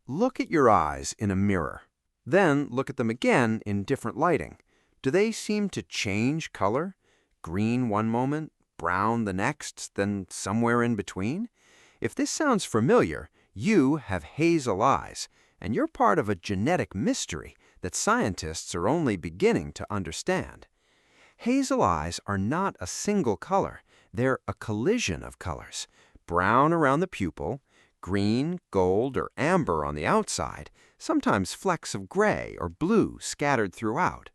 Look at your eyes in a mirror. Then look at them again in different lighting. Do they seem to change color? Green one moment, brown the next, then somewhere in between? If this sounds familiar, you have hazel eyes, and you're part of a genetic mystery that scientists are only beginning to understand. Hazel eyes are not a single color. They're a collision of colors. Brown around the pupil, green, gold, or amber on the outside, sometimes flecks of gray or blue scattered throughout.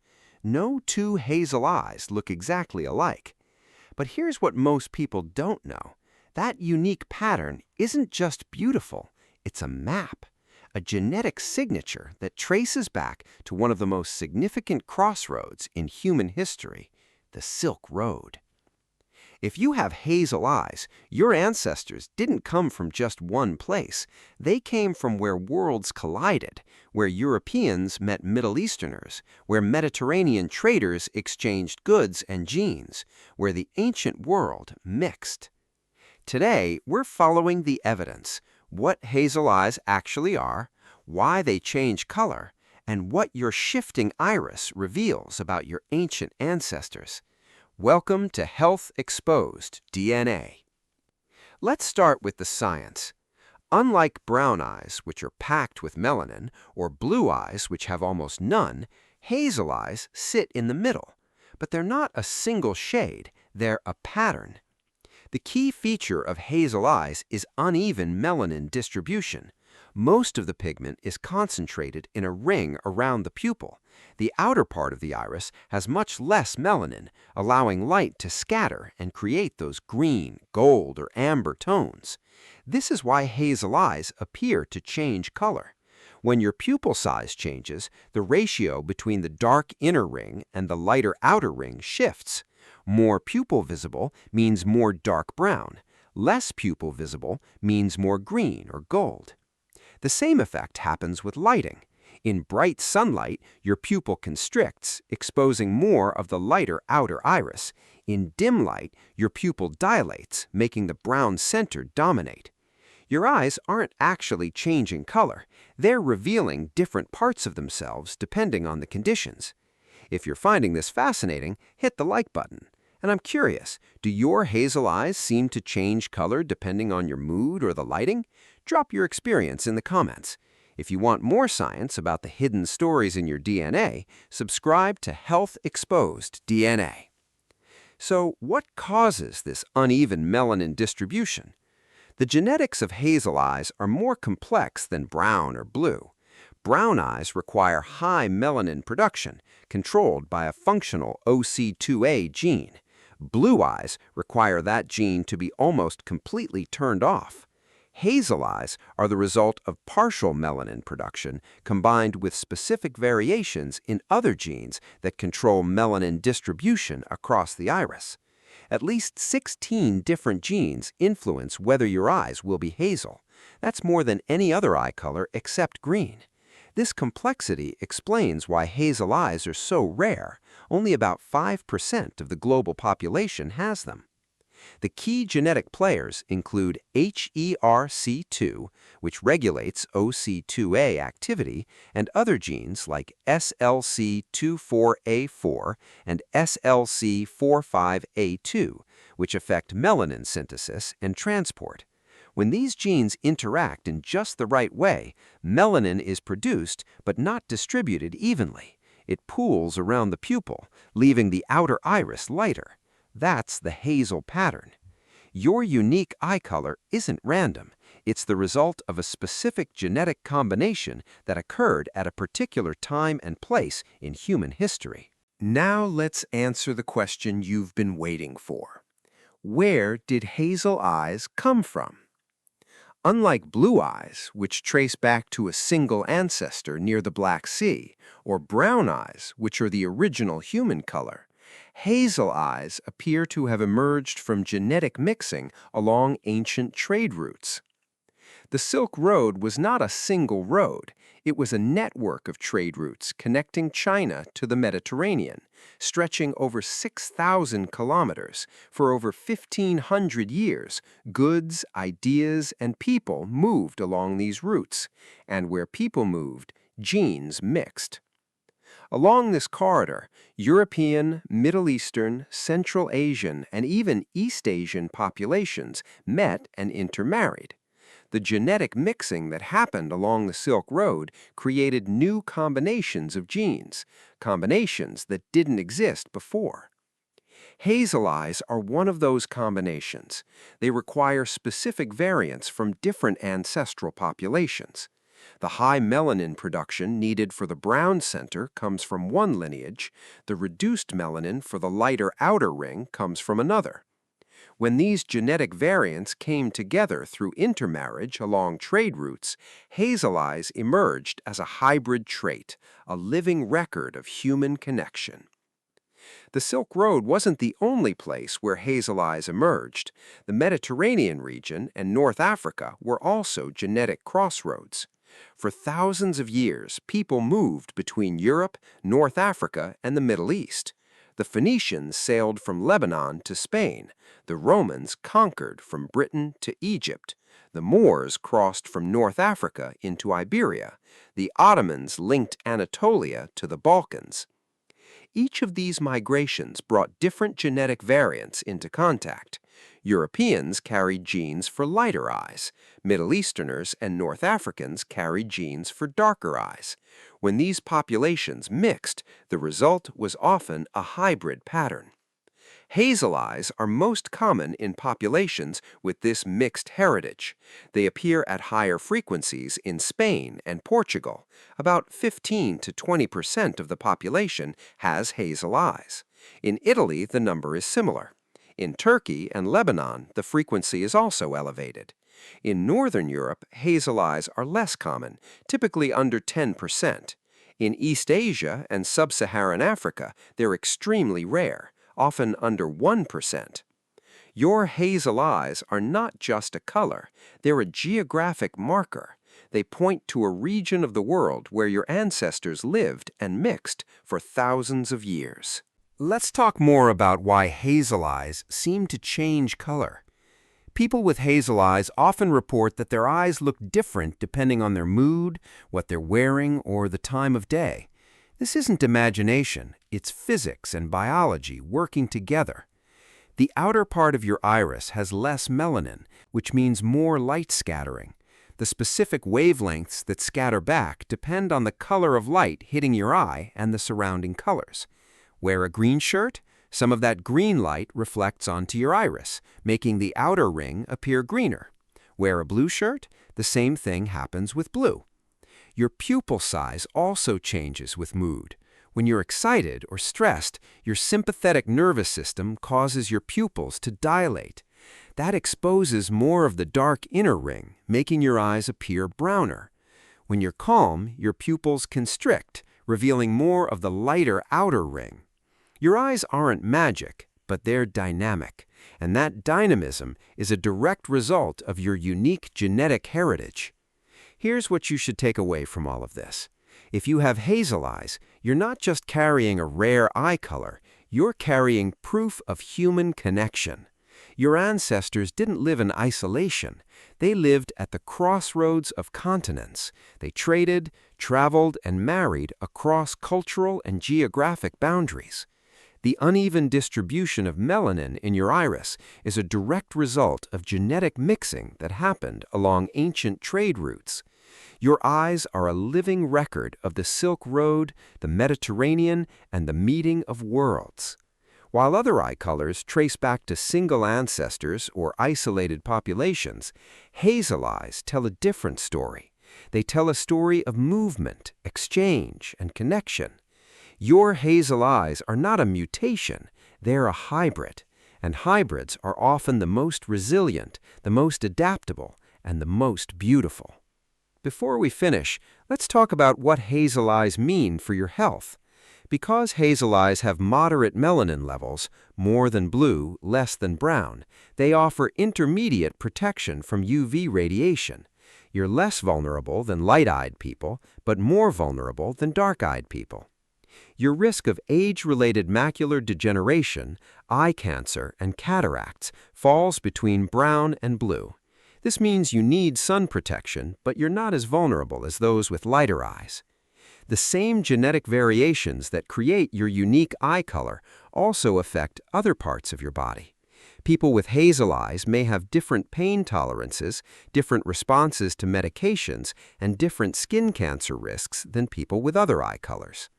No two hazel eyes look exactly alike. But here's what most people don't know. That unique pattern isn't just beautiful, it's a map, a genetic signature that traces back to one of the most significant crossroads in human history, the Silk Road. If you have hazel eyes, your ancestors didn't come from just one place. They came from where worlds collided, where Europeans met Middle Easterners, where Mediterranean traders exchanged goods and genes, where the ancient world mixed. Today, we're following the evidence, what hazel eyes actually are, why they change color, and what your shifting iris reveals about your ancient ancestors. Welcome to Health Exposed DNA. Let's start with the science. Unlike brown eyes, which are packed with melanin, or blue eyes, which have almost none, hazel eyes sit in the middle. But they're not a single shade, they're a pattern. The key feature of hazel eyes is uneven melanin distribution. Most of the pigment is concentrated in a ring around the pupil. The outer part of the iris has much less melanin, allowing light to scatter and create those green, gold, or amber tones. This is why hazel eyes appear to change color. When your pupil size changes, the ratio between the dark inner ring and the lighter outer ring shifts. More pupil visible means more dark brown. Less pupil visible means more green or gold. The same effect happens with lighting. In bright sunlight, your pupil constricts, exposing more of the lighter outer iris. In dim light, your pupil dilates, making the brown center dominate. Your eyes aren't actually changing color. They're revealing different parts of themselves depending on the conditions. If you're finding this fascinating, hit the like button. And I'm curious, do your hazel eyes seem to change color depending on your mood or the lighting? Drop your experience in the comments. If you want more science about the hidden stories in your DNA, subscribe to Health Exposed DNA. So, what causes this uneven melanin distribution? The genetics of hazel eyes are more complex than brown or blue. Brown eyes require high melanin production, controlled by a functional OC2A gene. Blue eyes require that gene to be almost completely turned off. Hazel eyes are the result of partial melanin production combined with specific variations in other genes that control melanin distribution across the iris. At least 16 different genes influence whether your eyes will be hazel. That's more than any other eye color except green. This complexity explains why hazel eyes are so rare. Only about 5% of the global population has them. The key genetic players include HERC2, which regulates OC2A activity, and other genes like SLC24A4 and SLC45A2, which affect melanin synthesis and transport. When these genes interact in just the right way, melanin is produced but not distributed evenly. It pools around the pupil, leaving the outer iris lighter. That's the hazel pattern. Your unique eye color isn't random. It's the result of a specific genetic combination that occurred at a particular time and place in human history. Now let's answer the question you've been waiting for. Where did hazel eyes come from? Unlike blue eyes, which trace back to a single ancestor near the Black Sea, or brown eyes, which are the original human color, hazel eyes appear to have emerged from genetic mixing along ancient trade routes. The Silk Road was not a single road. It was a network of trade routes connecting China to the Mediterranean, stretching over 6,000 kilometers. For over 1,500 years, goods, ideas, and people moved along these routes, and where people moved, genes mixed. Along this corridor, European, Middle Eastern, Central Asian, and even East Asian populations met and intermarried. The genetic mixing that happened along the Silk Road created new combinations of genes, combinations that didn't exist before. Hazel eyes are one of those combinations. They require specific variants from different ancestral populations. The high melanin production needed for the brown center comes from one lineage. The reduced melanin for the lighter outer ring comes from another. When these genetic variants came together through intermarriage along trade routes, hazel eyes emerged as a hybrid trait, a living record of human connection. The Silk Road wasn't the only place where hazel eyes emerged. The Mediterranean region and North Africa were also genetic crossroads. For thousands of years, people moved between Europe, North Africa, and the Middle East. The Phoenicians sailed from Lebanon to Spain. The Romans conquered from Britain to Egypt. The Moors crossed from North Africa into Iberia. The Ottomans linked Anatolia to the Balkans. Each of these migrations brought different genetic variants into contact. Europeans carried genes for lighter eyes. Middle Easterners and North Africans carried genes for darker eyes. When these populations mixed, the result was often a hybrid pattern. Hazel eyes are most common in populations with this mixed heritage. They appear at higher frequencies in Spain and Portugal. About 15 to 20% of the population has hazel eyes. In Italy, the number is similar. In Turkey and Lebanon, the frequency is also elevated. In Northern Europe, hazel eyes are less common, typically under 10%. In East Asia and Sub-Saharan Africa, they're extremely rare, often under 1%. Your hazel eyes are not just a color, they're a geographic marker. They point to a region of the world where your ancestors lived and mixed for thousands of years. Let's talk more about why hazel eyes seem to change color. People with hazel eyes often report that their eyes look different depending on their mood, what they're wearing, or the time of day. This isn't imagination, it's physics and biology working together. The outer part of your iris has less melanin, which means more light scattering. The specific wavelengths that scatter back depend on the color of light hitting your eye and the surrounding colors. Wear a green shirt, some of that green light reflects onto your iris, making the outer ring appear greener. Wear a blue shirt, the same thing happens with blue. Your pupil size also changes with mood. When you're excited or stressed, your sympathetic nervous system causes your pupils to dilate. That exposes more of the dark inner ring, making your eyes appear browner. When you're calm, your pupils constrict, revealing more of the lighter outer ring. Your eyes aren't magic, but they're dynamic, and that dynamism is a direct result of your unique genetic heritage. Here's what you should take away from all of this. If you have hazel eyes, you're not just carrying a rare eye color, you're carrying proof of human connection. Your ancestors didn't live in isolation. They lived at the crossroads of continents. They traded, traveled, and married across cultural and geographic boundaries. The uneven distribution of melanin in your iris is a direct result of genetic mixing that happened along ancient trade routes. Your eyes are a living record of the Silk Road, the Mediterranean, and the meeting of worlds. While other eye colors trace back to single ancestors or isolated populations, hazel eyes tell a different story. They tell a story of movement, exchange, and connection. Your hazel eyes are not a mutation, they're a hybrid, and hybrids are often the most resilient, the most adaptable, and the most beautiful. Before we finish, let's talk about what hazel eyes mean for your health. Because hazel eyes have moderate melanin levels, more than blue, less than brown, they offer intermediate protection from UV radiation. You're less vulnerable than light-eyed people, but more vulnerable than dark-eyed people. Your risk of age-related macular degeneration, eye cancer, and cataracts falls between brown and blue. This means you need sun protection, but you're not as vulnerable as those with lighter eyes. The same genetic variations that create your unique eye color also affect other parts of your body. People with hazel eyes may have different pain tolerances, different responses to medications, and different skin cancer risks than people with other eye colors.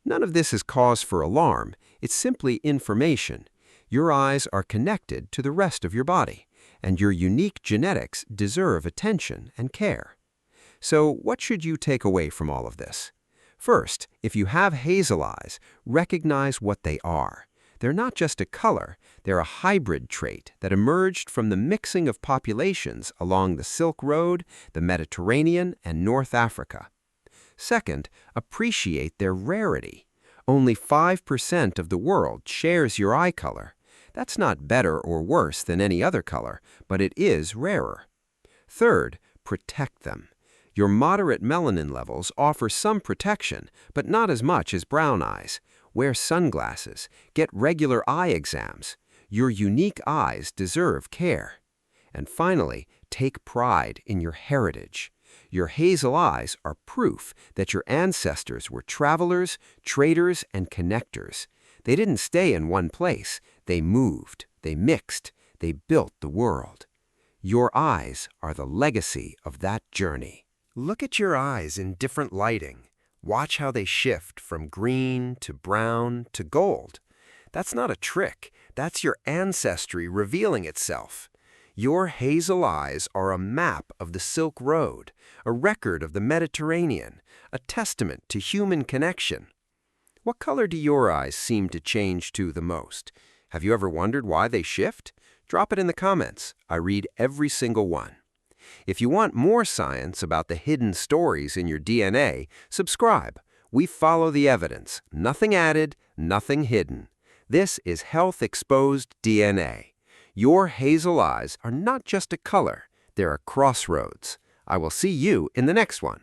None of this is cause for alarm, it's simply information. Your eyes are connected to the rest of your body, and your unique genetics deserve attention and care. So, what should you take away from all of this? First, if you have hazel eyes, recognize what they are. They're not just a color, they're a hybrid trait that emerged from the mixing of populations along the Silk Road, the Mediterranean, and North Africa. Second, appreciate their rarity. Only 5% of the world shares your eye color. That's not better or worse than any other color, but it is rarer. Third, protect them. Your moderate melanin levels offer some protection, but not as much as brown eyes. Wear sunglasses. Get regular eye exams. Your unique eyes deserve care. And finally, take pride in your heritage. Your hazel eyes are proof that your ancestors were travelers, traders, and connectors. They didn't stay in one place. They moved, they mixed, they built the world. Your eyes are the legacy of that journey. Look at your eyes in different lighting. Watch how they shift from green to brown to gold. That's not a trick. That's your ancestry revealing itself. Your hazel eyes are a map of the Silk Road, a record of the Mediterranean, a testament to human connection. What color do your eyes seem to change to the most? Have you ever wondered why they shift? Drop it in the comments. I read every single one. If you want more science about the hidden stories in your DNA, subscribe. We follow the evidence. Nothing added, nothing hidden. This is Health Exposed DNA. Your hazel eyes are not just a color, they're a crossroads. I will see you in the next one.